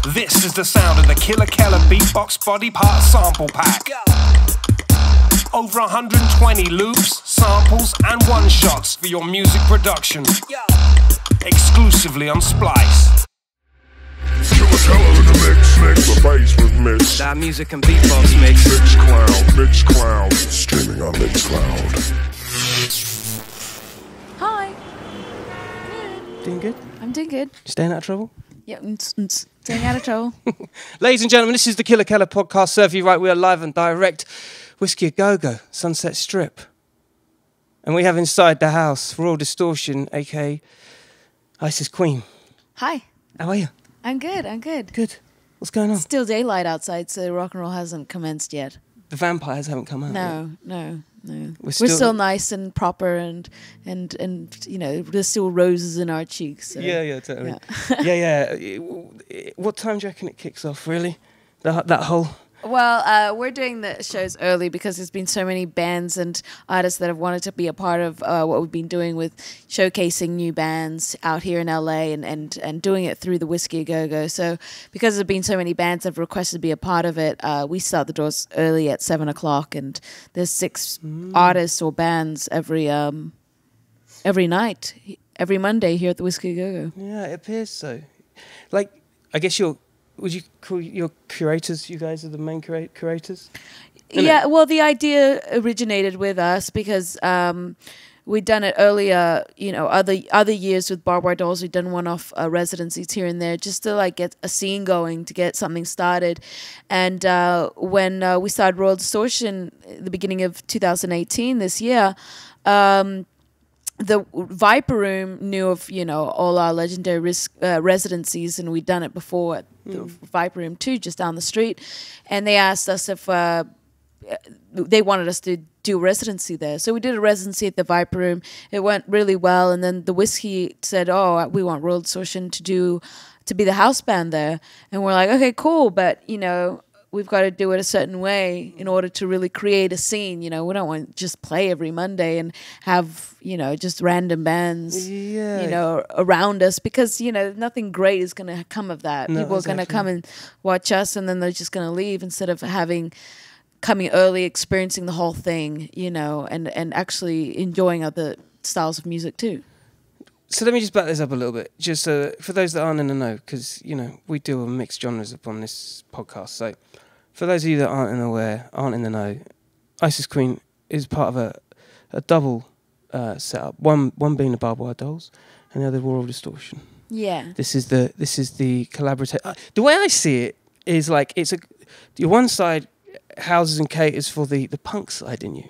This is the sound of the Killa beatbox body part sample pack. Over 120 loops, samples, and one-shots for your music production. Exclusively on Splice. Killa in the mix, the bass was mixed. That music and beatbox mix. Mixcloud, streaming on Mixcloud. Hi. Doing good? I'm doing good. Staying out of trouble? Yeah, staying out of trouble. Ladies and gentlemen, this is the Killa podcast. Serve you right, we are live and direct. Whisky A Go-Go, Sunset Strip. And we have inside the house Royal Distortion, a.k.a. Isis Queen. Hi. How are you? I'm good, I'm good. Good. What's going on? Still daylight outside, so rock and roll hasn't commenced yet. The vampires haven't come out No, yet. no. We're still nice and proper and you know, there's still roses in our cheeks. So. Yeah, totally. Yeah. What time do you reckon it kicks off, really? That whole... Well, we're doing the shows early because there's been so many bands and artists that have wanted to be a part of what we've been doing with showcasing new bands out here in LA and doing it through the Whisky A Go-Go. So because there's been so many bands that have requested to be a part of it, we start the doors early at 7 o'clock, and there's 6 artists or bands every night, every Monday here at the Whisky A Go-Go. Yeah, it appears so. Like, I guess would you call your curators? You guys are the main curators? Yeah, well, the idea originated with us because we'd done it earlier, you know, other years with Barbwire Dolls. We'd done one-off residencies here and there just to, like, get a scene going, to get something started. And when we started Royal Distortion at the beginning of 2018, this year, the Viper Room knew of, you know, all our legendary residencies, and we'd done it before at the Viper Room too, just down the street. And they asked us if they wanted us to do a residency there. So we did a residency at the Viper Room. It went really well. And then the Whiskey said, oh, we want Royal Distortion to be the house band there. And we're like, okay, cool. But, you know, we've got to do it a certain way in order to really create a scene. You know, we don't want to just play every Monday and have, you know, just random bands, you know, around us, because, you know, nothing great is going to come of that. No, people are going to come and watch us, and then they're just going to leave instead of coming early, experiencing the whole thing, you know, and actually enjoying other styles of music too. So let me just back this up a little bit, just for those that aren't in the know, because, you know, we deal with mixed genres upon this podcast. So for those of you that aren't in the know, Isis Queen is part of a double setup. One being the Barbwire Dolls, and the other Royal Distortion. Yeah. This is the collaborative. The way I see it is like your one side houses and caters for the punk side in you,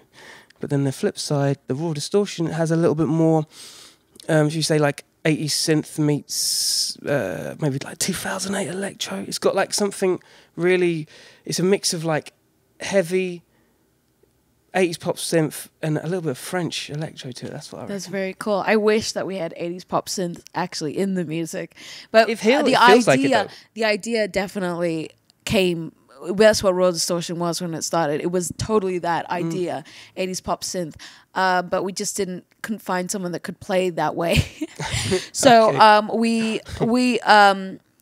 but then the flip side, the Royal Distortion, has a little bit more. Should you say like 80s synth meets maybe like 2008 electro? It's got like something really. It's a mix of like heavy 80s pop synth and a little bit of French electro to it. That's what I reckon. That's very cool. I wish that we had 80s pop synth actually in the music, but it feels like it, though. The idea definitely came. That's what Royal Distortion was when it started. It was totally that idea, 80s pop synth. But we just couldn't find someone that could play that way. So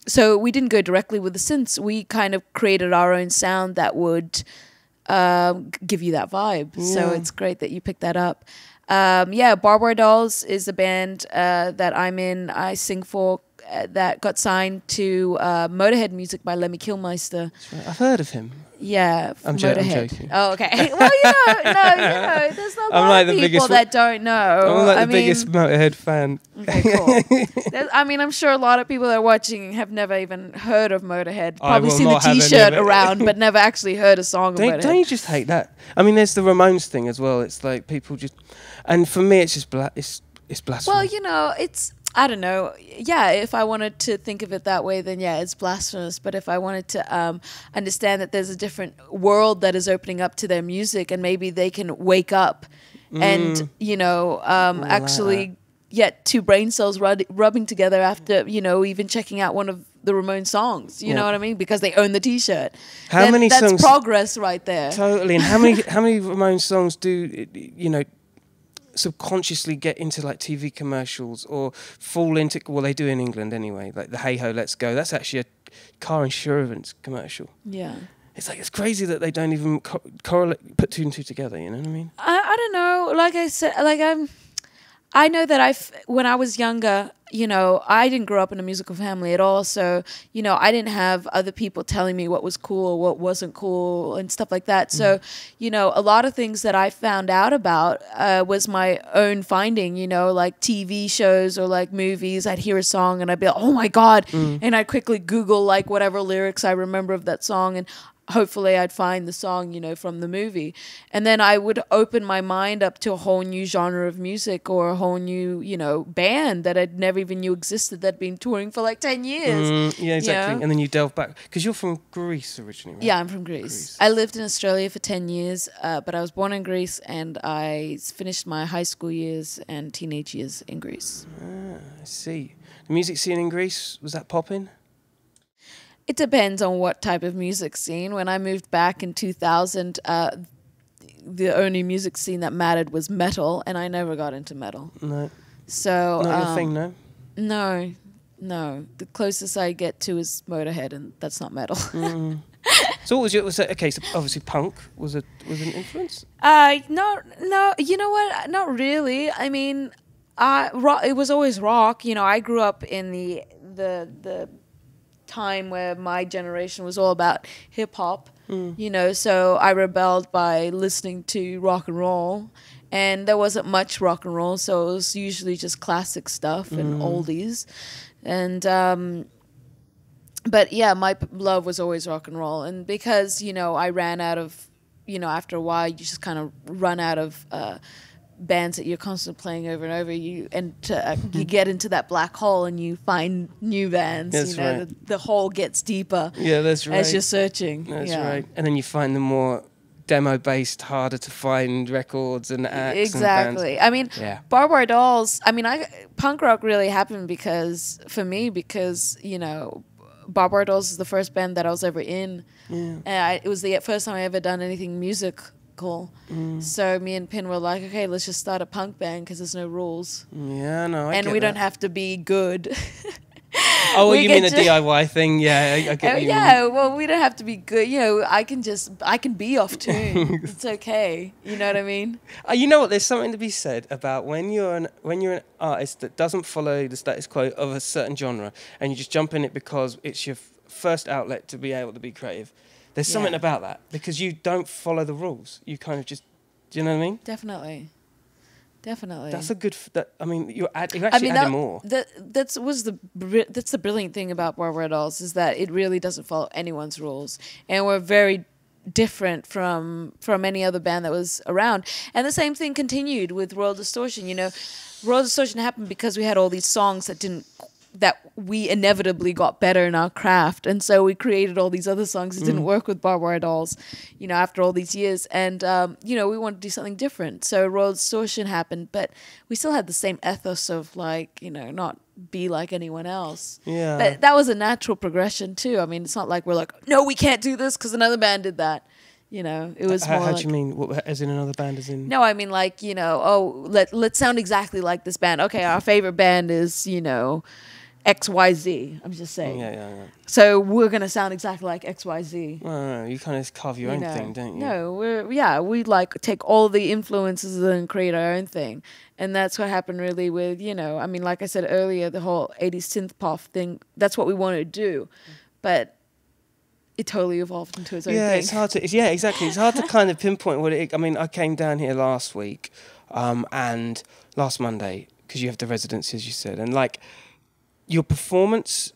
so we didn't go directly with the synths. We kind of created our own sound that would give you that vibe. Yeah. So it's great that you picked that up. Barbwire Dolls is a band that I'm in. I sing for. That got signed to Motorhead music by Lemmy Kilmister. Right. I've heard of him. Yeah, I'm Motorhead. joking. Oh, okay. Well, you know, there's not a lot of people that don't know. I'm like the biggest Motorhead fan. Okay, cool. I'm sure a lot of people that are watching have never even heard of Motorhead. Probably seen the T-shirt around, but never actually heard a song of Motorhead. Don't you just hate that? I mean, there's the Ramones thing as well. It's like people just, and for me, it's just it's blasphemy. Well, you know, I don't know. Yeah, if I wanted to think of it that way, then yeah, it's blasphemous. But if I wanted to understand that there's a different world that is opening up to their music, and maybe they can wake up and, you know, actually get 2 brain cells rubbing together after, you know, even checking out one of the Ramones songs. You know what I mean? Because they own the T-shirt. That's progress right there. Totally. And how many Ramones songs do, you know, subconsciously get into like TV commercials or fall into, well, they do in England anyway, like the Hey Ho Let's Go. That's actually a car insurance commercial. Yeah. It's like, it's crazy that they don't even correlate, put two and two together. You know what I mean? I don't know. Like I said, like I know that when I was younger, you know, I didn't grow up in a musical family at all. So, you know, I didn't have other people telling me what was cool or what wasn't cool and stuff like that. So, you know, a lot of things that I found out about was my own finding, you know, like TV shows or like movies. I'd hear a song and I'd be like, oh my God. And I'd quickly Google like whatever lyrics I remember of that song, and hopefully I'd find the song, you know, from the movie. And then I would open my mind up to a whole new genre of music or a whole new, you know, band that I'd never even knew existed that'd been touring for like 10 years. Yeah, exactly. You know? And then you delve back. Because you're from Greece originally, right? Yeah, I'm from Greece. I lived in Australia for 10 years, but I was born in Greece and I finished my high school years and teenage years in Greece. Ah, I see. The music scene in Greece, was that popping? It depends on what type of music scene. When I moved back in 2000, the only music scene that mattered was metal, and I never got into metal. No. So Not your thing, no? No. The closest I get to is Motorhead, and that's not metal. So what was your... okay, so obviously punk was an influence? No. You know what? Not really. I mean, it was always rock. You know, I grew up in the time where my generation was all about hip hop, you know, so I rebelled by listening to rock and roll, and there wasn't much rock and roll, so it was usually just classic stuff and oldies, and but yeah, my love was always rock and roll. And because, you know, I ran out of, you know, after a while you just kind of run out of bands that you're constantly playing over and over, you get into that black hole and you find new bands. That's you know, right. the hole gets deeper. Yeah, that's right. As you're searching. That's right. And then you find the more demo-based, harder to find records and acts. Exactly. And bands. I mean, yeah. Barbwire Dolls. I mean, punk rock really happened because, you know, Barbwire Dolls is the first band that I was ever in. Yeah. It was the first time I ever done anything musical. So me and Pin were like, okay, let's just start a punk band because there's no rules. Yeah, no, and we don't have to be good. Oh, you mean a DIY thing? Yeah, I get what you mean. Well, we don't have to be good. You know, I can be off tune. It's okay. You know what I mean? You know what? There's something to be said about when you're an artist that doesn't follow the status quo of a certain genre, and you just jump in it because it's your first outlet to be able to be creative. There's something about that because you don't follow the rules. You kind of just, do you know what I mean? Definitely. That's a good. I mean, you're actually adding more. That's the brilliant thing about Barbwire Dolls is that it really doesn't follow anyone's rules, and we're very different from any other band that was around. And the same thing continued with Royal Distortion. You know, Royal Distortion happened because we had all these songs that we inevitably got better in our craft, and so we created all these other songs that didn't work with Barbwire Dolls, you know, after all these years. And you know, we wanted to do something different, so Royal Distortion happened, but we still had the same ethos of, like, you know, not be like anyone else. Yeah, but that was a natural progression too. I mean, it's not like we're like, no, we can't do this because another band did that. You know, it was more. How like, do you mean? What, as in another band? As in? No, I mean, like, you know, let's sound exactly like this band. Okay, our favorite band is, you know, XYZ. I'm just saying. Yeah. So we're gonna sound exactly like XYZ. No, you kind of carve your own thing, don't you? No, we like take all the influences and create our own thing, and that's what happened really with, you know, I mean, like I said earlier, the whole 80s synth pop thing. That's what we wanted to do, but it totally evolved into its own thing. Yeah, it's hard to. Yeah, exactly. It's hard to kind of pinpoint what it. I mean, I came down here last week, and last Monday because you have the residency, as you said, and like. Your performance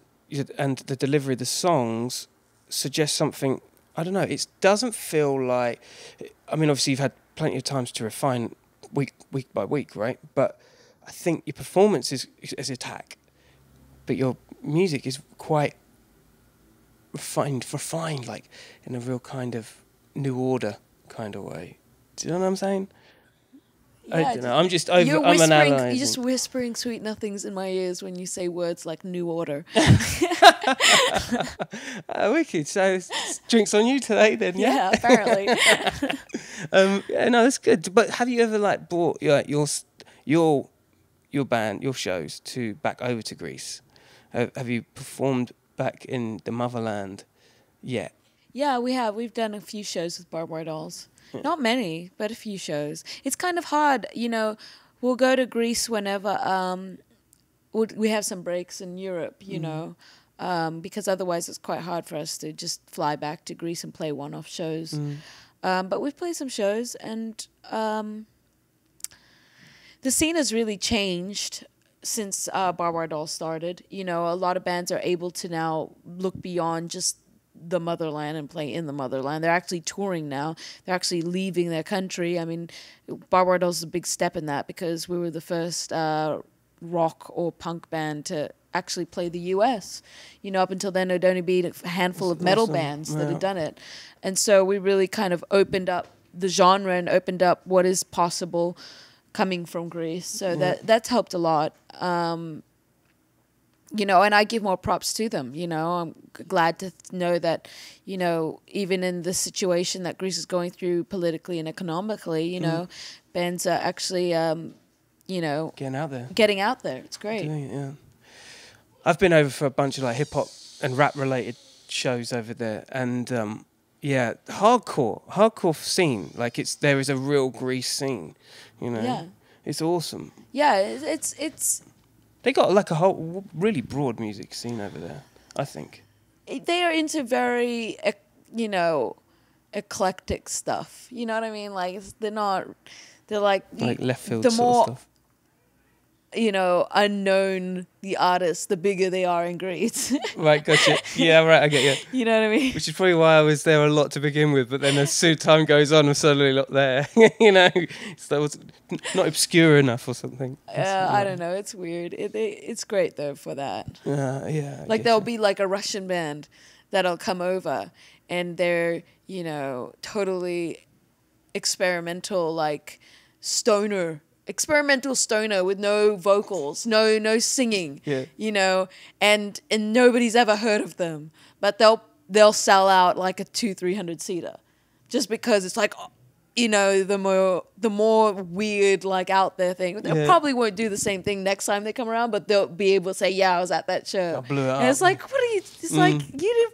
and the delivery of the songs suggests something, I don't know, it doesn't feel like, I mean, obviously you've had plenty of times to refine week by week, right? But I think your performance is attack, but your music is quite refined, like in a real kind of new order kind of way. Do you know what I'm saying? Yeah, I don't know. I'm just you're analysing. just whispering sweet nothings in my ears when you say words like new order. Wicked. So drinks on you today, then? Yeah, apparently. Yeah, no, that's good. But have you ever like brought your band, your shows back over to Greece? Have you performed back in the motherland yet. Yeah, we have. We've done a few shows with Barbwire Dolls. Not many, but a few shows. It's kind of hard, you know. We'll go to Greece whenever we have some breaks in Europe, you know, because otherwise it's quite hard for us to just fly back to Greece and play one-off shows. But we've played some shows, and the scene has really changed since Barbwire Dolls started. You know, a lot of bands are able to now look beyond just the motherland and play in the motherland. They're actually touring now. They're actually leaving their country. I mean, Barbwire Dolls is a big step in that, because we were the first rock or punk band to actually play the US. You know, up until then there'd only been a handful of metal bands that had done it. And so we really kind of opened up the genre and opened up what is possible coming from Greece. So that's helped a lot. You know, and I give more props to them. You know, I'm glad to know that, you know, even in the situation that Greece is going through politically and economically, you know, bands are actually, you know, getting out there. It's great. Yeah. I've been over for a bunch of like hip hop and rap related shows over there, and yeah, hardcore scene. Like there is a real Greece scene. You know, Yeah. It's awesome. Yeah, it's. They got like a whole really broad music scene over there, I think. They are into very, you know, eclectic stuff. You know what I mean? Like, they're like left field the sort more, of stuff. You know, unknown the artists, the bigger they are in Greece. Right, gotcha. Yeah, right, I get you. You know what I mean? Which is probably why I was there a lot to begin with, but then as soon time goes on, I'm suddenly not there. You know, so it was not obscure enough or something. I don't know. It's weird. It's great though for that. Yeah. Like there'll be like a Russian band that'll come over, and they're, you know, totally experimental, like experimental stoner with no vocals, no singing. Yeah. You know, and nobody's ever heard of them, but they'll sell out like a 200-300 seater, just because it's like, you know, the more weird, like, out there thing. They probably won't do the same thing next time they come around, but they'll be able to say, yeah, I was at that show. I blew it and up. it's like, what are you? It's like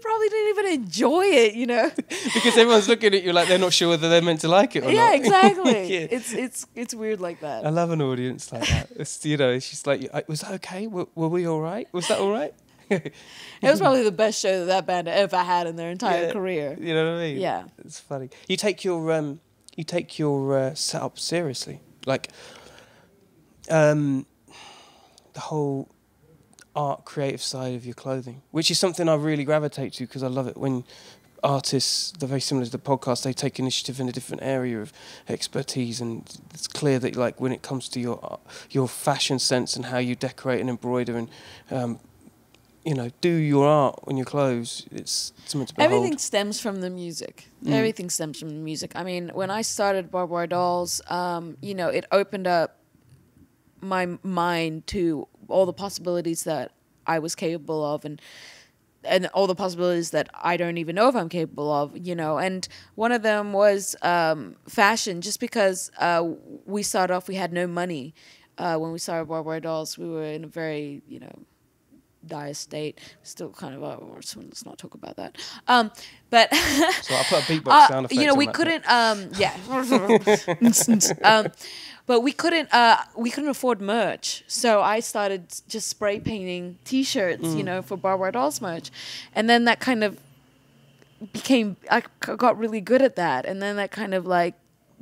probably didn't even enjoy it, you know? Because everyone's looking at you like they're not sure whether they're meant to like it or not. Yeah, exactly. Yeah. It's weird like that. I love an audience like that. It's, you know, it's just like, was that okay? Were we all right? Was that all right? It was probably the best show that band ever had in their entire career. You know what I mean? Yeah. It's funny. You take your setup seriously, like the whole art creative side of your clothing, which is something I really gravitate to, because I love it when artists, they're very similar to the podcast, they take initiative in a different area of expertise, and it's clear that, like, when it comes to your fashion sense and how you decorate and embroider and you know, do your art on your clothes, it's something to behold. Everything stems from the music. Everything stems from the music. I mean, when I started Barbwire Dolls, you know, it opened up my mind to all the possibilities that I was capable of, and all the possibilities that I don't even know if I'm capable of, you know. And one of them was fashion, just because we started off, we had no money. When we started Barbwire Dolls, we were in a very, you know, dire state. Still kind of, let's not talk about that. But so I'll put a beatbox sound effect. You know, on we that couldn't. But we couldn't afford merch, so I started just spray painting T-shirts, you know, for Barbwire Dolls merch, and then that kind of became. I got really good at that, and then that kind of like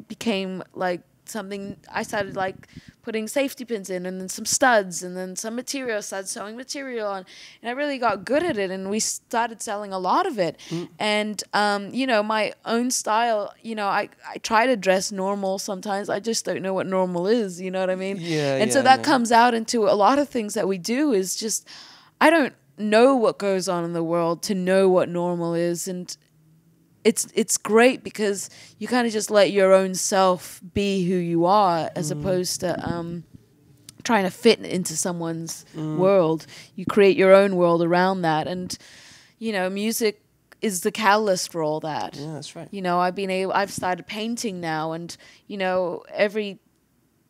became like something. I started like putting safety pins in, and then some studs, and then some material, started sewing material on, and I really got good at it, and we started selling a lot of it. And you know, my own style, you know, I try to dress normal sometimes. I just don't know what normal is, you know what I mean? And so that comes out into a lot of things that we do, is just, I don't know what goes on in the world to know what normal is, and it's great because you kind of just let your own self be who you are, as opposed to trying to fit into someone's world. You create your own world around that, and you know, music is the catalyst for all that. Yeah, that's right. You know, I've started painting now, and you know, every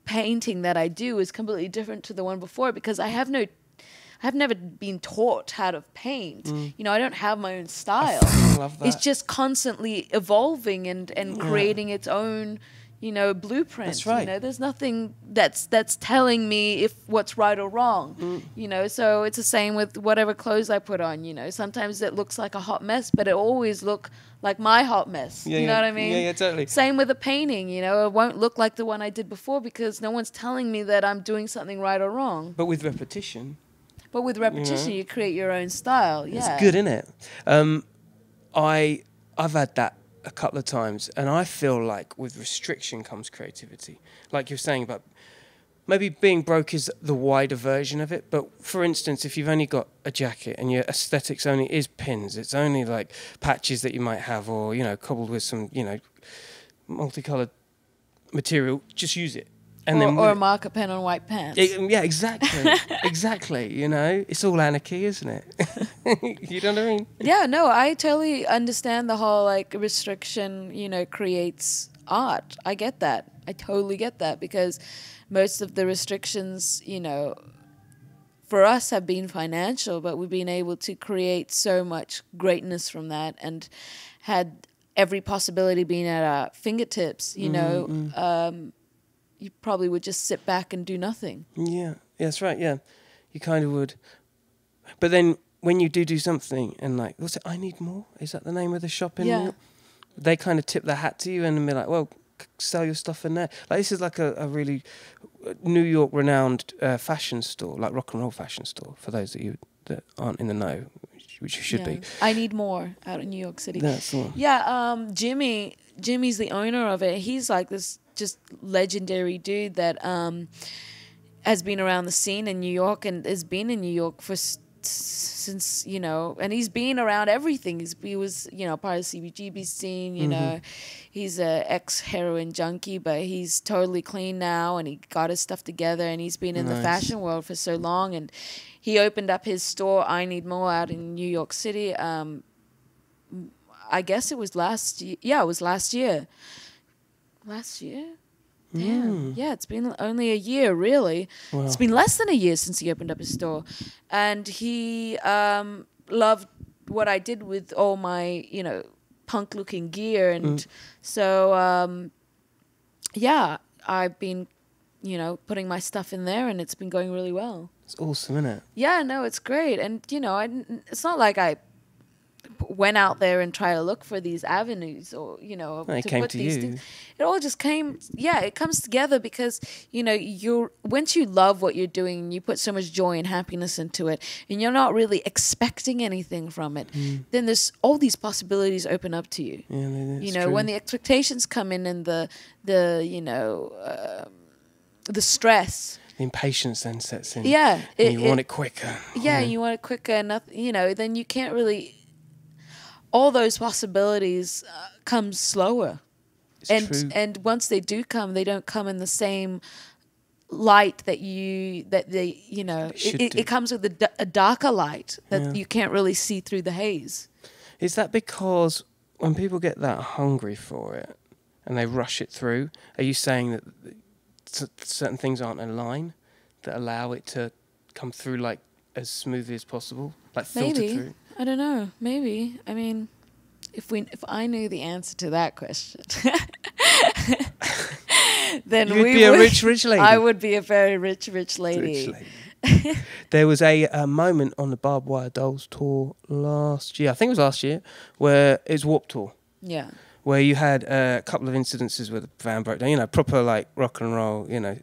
painting that I do is completely different to the one before, because I have I've never been taught how to paint. You know, I don't have my own style. I love that. It's just constantly evolving and creating its own, you know, blueprint. That's right. You know, there's nothing that's telling me if what's right or wrong. You know, so it's the same with whatever clothes I put on. You know, sometimes it looks like a hot mess, but it always look like my hot mess. Yeah, you know what I mean? Yeah, totally. Same with a painting. You know, it won't look like the one I did before because no one's telling me that I'm doing something right or wrong. But with repetition, You create your own style. Yeah, it's good, isn't it? I've had that a couple of times, and I feel like with restriction comes creativity. Like you're saying about maybe being broke is the wider version of it. But for instance, if you've only got a jacket and your aesthetics only is pins, it's only like patches that you might have, or you know, cobbled with some multicolored material, just use it. And or a marker pen on white pants. Yeah, exactly. Exactly. You know, it's all anarchy, isn't it? You know what I mean? Yeah, no, I totally understand the whole like restriction, you know, creates art. I get that. I totally get that because most of the restrictions, you know, for us have been financial, but we've been able to create so much greatness from that and had every possibility being at our fingertips, you know. You probably would just sit back and do nothing. Yeah, that's right, yeah. You kind of would. But then when you do something and like, what's it, I Need More? Is that the name of the shop in New York? They kind of tip their hat to you and be like, well, sell your stuff in there. Like this is like a really New York renowned fashion store, like rock and roll fashion store, for those of you that aren't in the know, which you should be. I Need More out in New York City. That's the one. Yeah, Jimmy's the owner of it. He's like this just legendary dude that has been around the scene in New York and has been in New York for since, you know, and he's been around everything. He was, you know, part of the CBGB scene, you know. He's a ex-heroin junkie, but he's totally clean now and he got his stuff together and he's been in the fashion world for so long. And he opened up his store, I Need More, out in New York City. I guess it was last year. Yeah, it was last year. Last year? Damn. Yeah, it's been only a year, really. Wow. It's been less than a year since he opened up his store. And he loved what I did with all my, you know, punk-looking gear. And so, yeah, I've been, you know, putting my stuff in there and it's been going really well. It's awesome, isn't it? Yeah, no, it's great. And, you know, it's not like I went out there and try to look for these avenues or, you know, to put these things. It all just came, it comes together because, you know, once you love what you're doing and you put so much joy and happiness into it and you're not really expecting anything from it, then there's all these possibilities open up to you. Yeah, you know, when the expectations come in and the you know, the stress. The impatience then sets in. Yeah. And you want it quicker. Yeah, you want it quicker. Nothing, you know, then you can't really... all those possibilities come slower. And once they do come, they don't come in the same light that they, you know, it comes with a darker light that you can't really see through the haze. Is that because when people get that hungry for it and they rush it through, are you saying that certain things aren't in line that allow it to come through like as smoothly as possible, like filter through? I don't know. Maybe. I mean, if I knew the answer to that question, then you'd be a rich lady. I would be a very rich lady. There was a moment on the Barbwire Dolls tour last year, I think it was last year, where it's Warped Tour. Yeah. Where you had a couple of incidences where the van broke down, you know, proper like rock and roll, you know,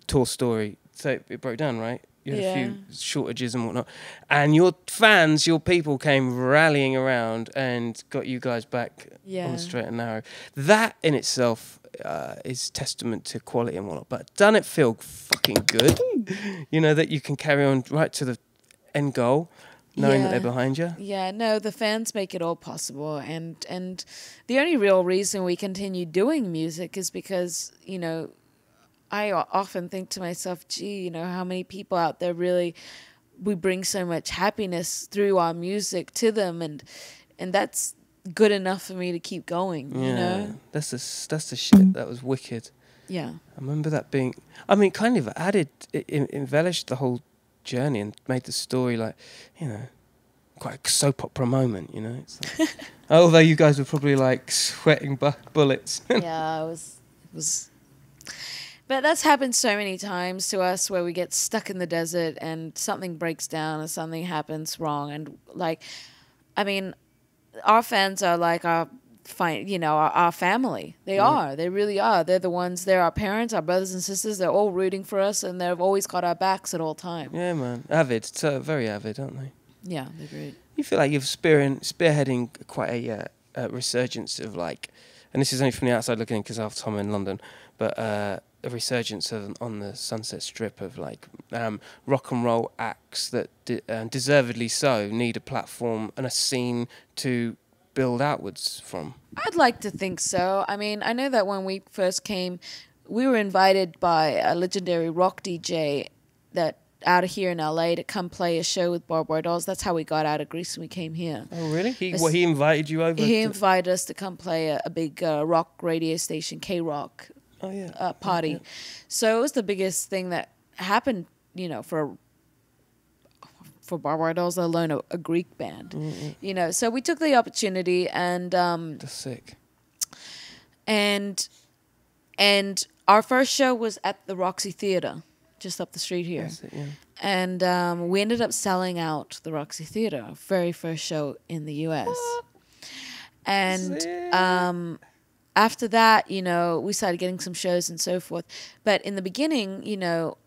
tour story. So it broke down, right? You had a few shortages and whatnot. And your fans, your people came rallying around and got you guys back on the straight and narrow. That in itself is testament to quality and whatnot. But doesn't it feel fucking good? You know, that you can carry on right to the end goal, knowing that they're behind you? Yeah, no, the fans make it all possible. And the only real reason we continue doing music is because, you know, I often think to myself, gee, you know, how many people out there really, we bring so much happiness through our music to them, and that's good enough for me to keep going, you know? That's the shit. That was wicked. Yeah. I remember that being, I mean, kind of added, embellished the whole journey and made the story like, you know, quite a soap opera moment, you know. It's like, although you guys were probably like sweating bullets. Yeah, it was. But that's happened so many times to us where we get stuck in the desert and something breaks down or something happens wrong. And like, I mean, our fans are like our family. They are. They really are. They're the ones. They're our parents, our brothers and sisters. They're all rooting for us, and they've always got our backs at all times. Yeah, man. Avid. So very avid, aren't they? Yeah, they're great. You feel like you're spearheading quite a resurgence of like, and this is only from the outside looking in because I have Tom in London, but a resurgence on the Sunset Strip of like rock and roll acts that deservedly so need a platform and a scene to build outwards from. I'd like to think so. I mean, I know that when we first came, we were invited by a legendary rock DJ that out of here in LA to come play a show with Barbwire Dolls. That's how we got out of Greece and we came here. Oh, really? He invited you over? He invited us to come play a big rock radio station, K-Rock party. Yeah. So it was the biggest thing that happened, you know, for Barbwire Dolls, let alone a Greek band. You know, so we took the opportunity and that's sick. And our first show was at the Roxy Theatre, just up the street here. That's it, yeah. And we ended up selling out the Roxy Theatre, our very first show in the US. And after that, you know, we started getting some shows and so forth. But in the beginning, you know,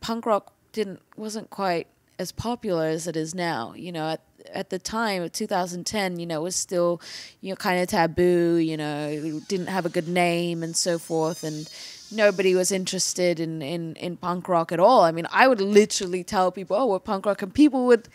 punk rock wasn't quite as popular as it is now. You know, at the time of 2010, you know, it was still, you know, kind of taboo, you know, it didn't have a good name and so forth, and nobody was interested in punk rock at all. I mean, I would literally tell people, oh, we're punk rock, and people would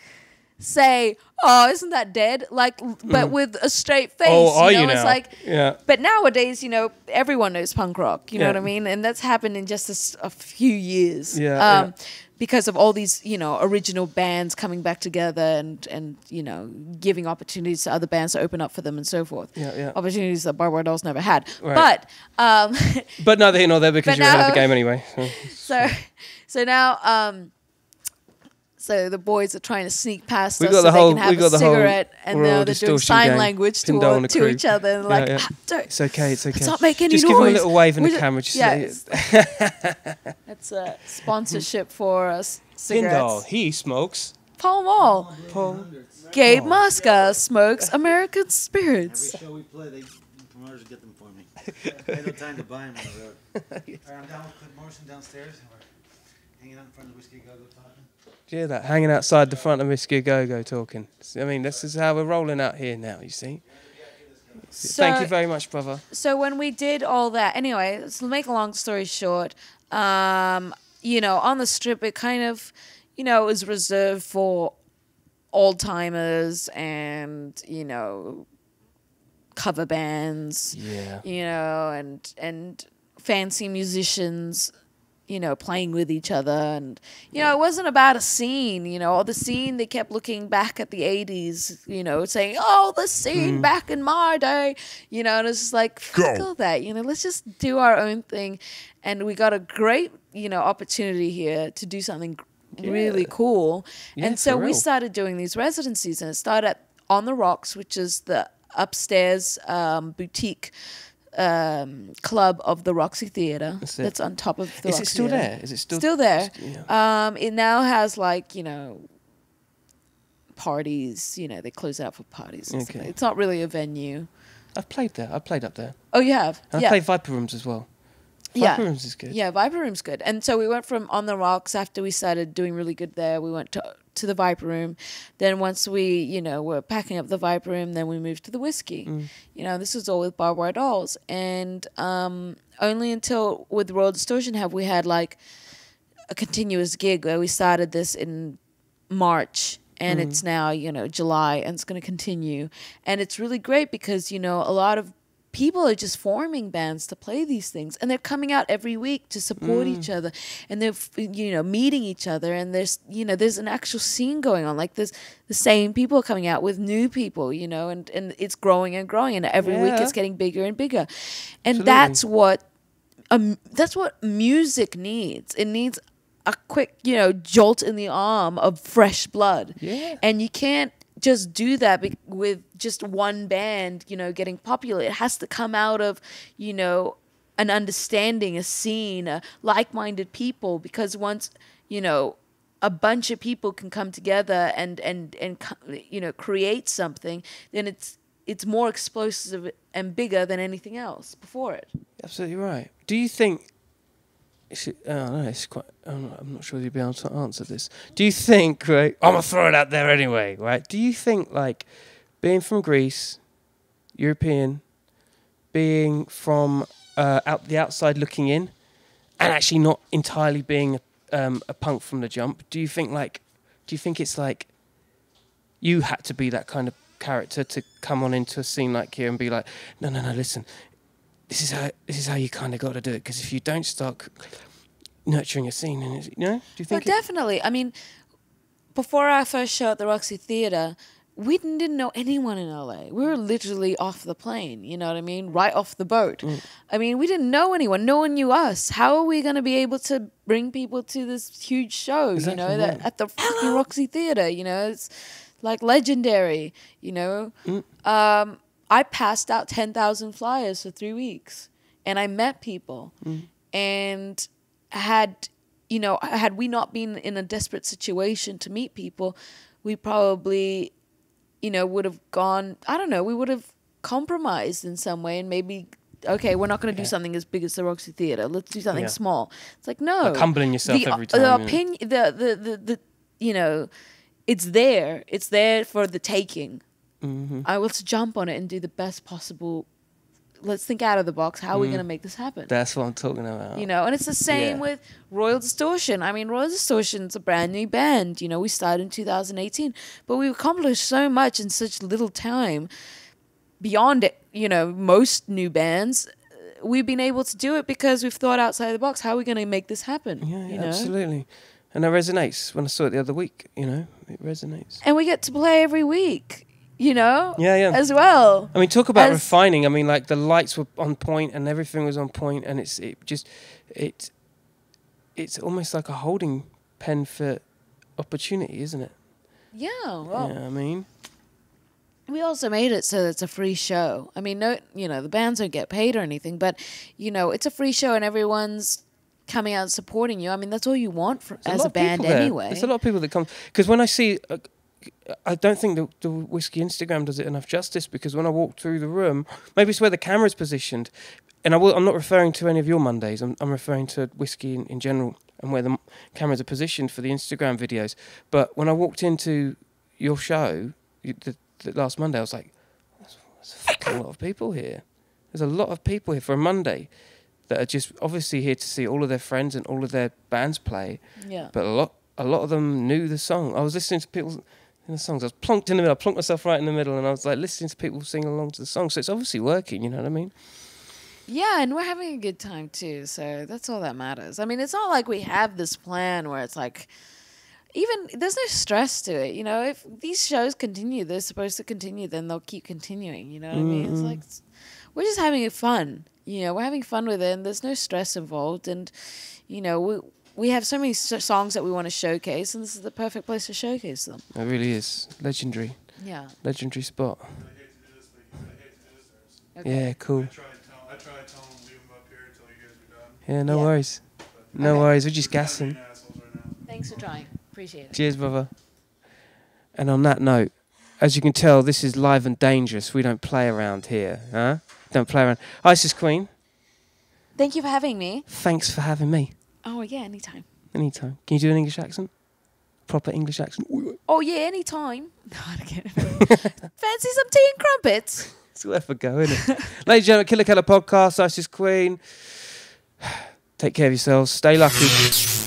say, oh, isn't that dead? Like, but with a straight face. Oh, you know, now? It's like, yeah. But nowadays, you know, everyone knows punk rock, you know what I mean? And that's happened in just a few years. Yeah. Because of all these, you know, original bands coming back together and you know, giving opportunities to other bands to open up for them and so forth. Yeah. Opportunities that Barbwire Dolls never had. Right. But neither here nor there because you're ahead of the game anyway. So now, so the boys are trying to sneak past us so they can have a cigarette, and now they're doing sign gang. language to each other, and like, it's okay. Let's not make any just noise. Give them a little wave in the camera. That's a sponsorship for us. Cigarettes. Pindal, he smokes. Paul Mall. Gabe Muska smokes American spirits. Every show we play, the promoters get them for me. I had no time to buy them on the road. I'm down with Clint Morrison downstairs, and we're hanging out in front of the Whisky A Go-Go talking. Do you hear that? Hanging outside the front of Whisky A Go-Go talking. I mean, this is how we're rolling out here now, you see. So, thank you very much, brother. So when we did all that, anyway, let's make a long story short, you know, on the strip, it kind of, you know, was reserved for old-timers and, you know, cover bands, you know, and fancy musicians, you know, playing with each other. And, you know, it wasn't about a scene, you know, or the scene, they kept looking back at the 80s, you know, saying, oh, the scene back in my day, you know, and it's just like, fuck all that, you know, let's just do our own thing. And we got a great, you know, opportunity here to do something really cool. And so we started doing these residencies, and it started at On the Rocks, which is the upstairs boutique club of the Roxy Theatre. That's on top of the Roxy Is it still Theatre. there? Is it still there? It now has, like, you know, parties, you know, they close out for parties and stuff. It's not really a venue. I've played there. I've played up there. Oh, you have? And I played Viper Rooms as well. Viper Rooms is good. Yeah, Viper Room's good. And so we went from On the Rocks, after we started doing really good there, we went to the Viper Room. Then once we, you know, were packing up the Viper Room, then we moved to the Whiskey. You know, this was all with Barbwire Dolls. And only until with Royal Distortion have we had like a continuous gig where we started this in March. And it's now, you know, July, and it's going to continue. And it's really great because, you know, a lot of people are just forming bands to play these things, and they're coming out every week to support each other, and they're, you know, meeting each other, and there's, you know, there's an actual scene going on. Like, there's the same people coming out with new people, you know, and it's growing and growing, and every week it's getting bigger and bigger. And that's what music needs. It needs a quick, you know, jolt in the arm of fresh blood. Yeah. And you can't just do that with just one band, you know, getting popular. It has to come out of, you know, an understanding, a scene, like-minded people, because once, you know, a bunch of people can come together and you know, create something, then it's more explosive and bigger than anything else before it. Absolutely right. Do you think? It's quite. I'm not sure you'll be able to answer this. Do you think? Right, I'm gonna throw it out there anyway. Right? Do you think, like, being from Greece, European, being from out the outside looking in, and actually not entirely being a punk from the jump? Do you think it's like you had to be that kind of character to come on into a scene like here and be like, no, listen, this is how you kind of got to do it, because if you don't start nurturing a scene, and you know, do you think? Well, definitely. I mean, before our first show at the Roxy Theatre, we didn't know anyone in LA. We were literally off the plane, you know what I mean? Right off the boat. I mean, we didn't know anyone. No one knew us. How are we going to be able to bring people to this huge show, Exactly, you know, that at the fucking Roxy Theatre, you know? It's like legendary, you know? I passed out 10,000 flyers for 3 weeks, and I met people. And had we not been in a desperate situation to meet people, we probably, you know, would have gone, I don't know, we would have compromised in some way and maybe, okay, we're not going to do something as big as the Roxy Theatre. Let's do something small. It's like, no. Like humbling yourself every time. The opinion, the you know, it's there. It's there for the taking. I will jump on it and do the best possible. Let's think out of the box. How are we going to make this happen? That's what I'm talking about. You know, and it's the same with Royal Distortion. I mean, Royal Distortion's a brand new band. You know, we started in 2018, but we've accomplished so much in such little time. Beyond it, you know, most new bands, we've been able to do it because we've thought outside the box. How are we going to make this happen? Yeah, you know? Absolutely. And that resonates. When I saw it the other week, you know, it resonates. And we get to play every week. You know, as Yeah. well. I mean, talk about refining. I mean, like, the lights were on point and everything was on point, and it's almost like a holding pen for opportunity, isn't it? Yeah, well, Yeah, I mean, we also made it so that it's a free show. I mean, no, you know, the bands don't get paid or anything, but you know, it's a free show and everyone's coming out and supporting you. I mean, that's all you want as a band anyway. There's a lot of people that come, because when I see. I don't think the Whiskey Instagram does it enough justice, because when I walk through the room, maybe it's where the camera's positioned, and I'm not referring to any of your Mondays, I'm referring to Whiskey in general, and where the cameras are positioned for the Instagram videos. But when I walked into your show the last Monday, I was like, there's a fucking lot of people here. There's a lot of people here for a Monday that are just obviously here to see all of their friends and all of their bands play. Yeah. But a lot of them knew the song. I was listening to people in the songs. I was plonked in the middle. I plonked myself right in the middle, and I was like listening to people sing along to the song. So it's obviously working. You know what I mean? Yeah, and we're having a good time too. So that's all that matters. I mean, it's not like we have this plan where it's like, even there's no stress to it. You know, if these shows continue, they're supposed to continue, then they'll keep continuing. You know what I mean? It's like we're just having fun. You know, we're having fun with it, and there's no stress involved. And you know, we have so many songs that we want to showcase, and this is the perfect place to showcase them. It really is. Legendary. Yeah. Legendary spot. I hate to do this, but I hate to do this. Okay. Yeah, cool. I tried telling them to leave them up here until you guys were done. Yeah, no worries. No worries. We're just gassing. Thanks for trying. Appreciate it. Cheers, brother. And on that note, as you can tell, this is live and dangerous. We don't play around here, huh? Don't play around. Isis Queen. Thank you for having me. Thanks for having me. Oh, yeah, anytime. Anytime. Can you do an English accent? Proper English accent? Oh, yeah, anytime. No, I don't get it. Fancy some tea and crumpets? It's worth a go, isn't it? Ladies and gentlemen, Killa podcast, Isis Queen. Take care of yourselves. Stay lucky.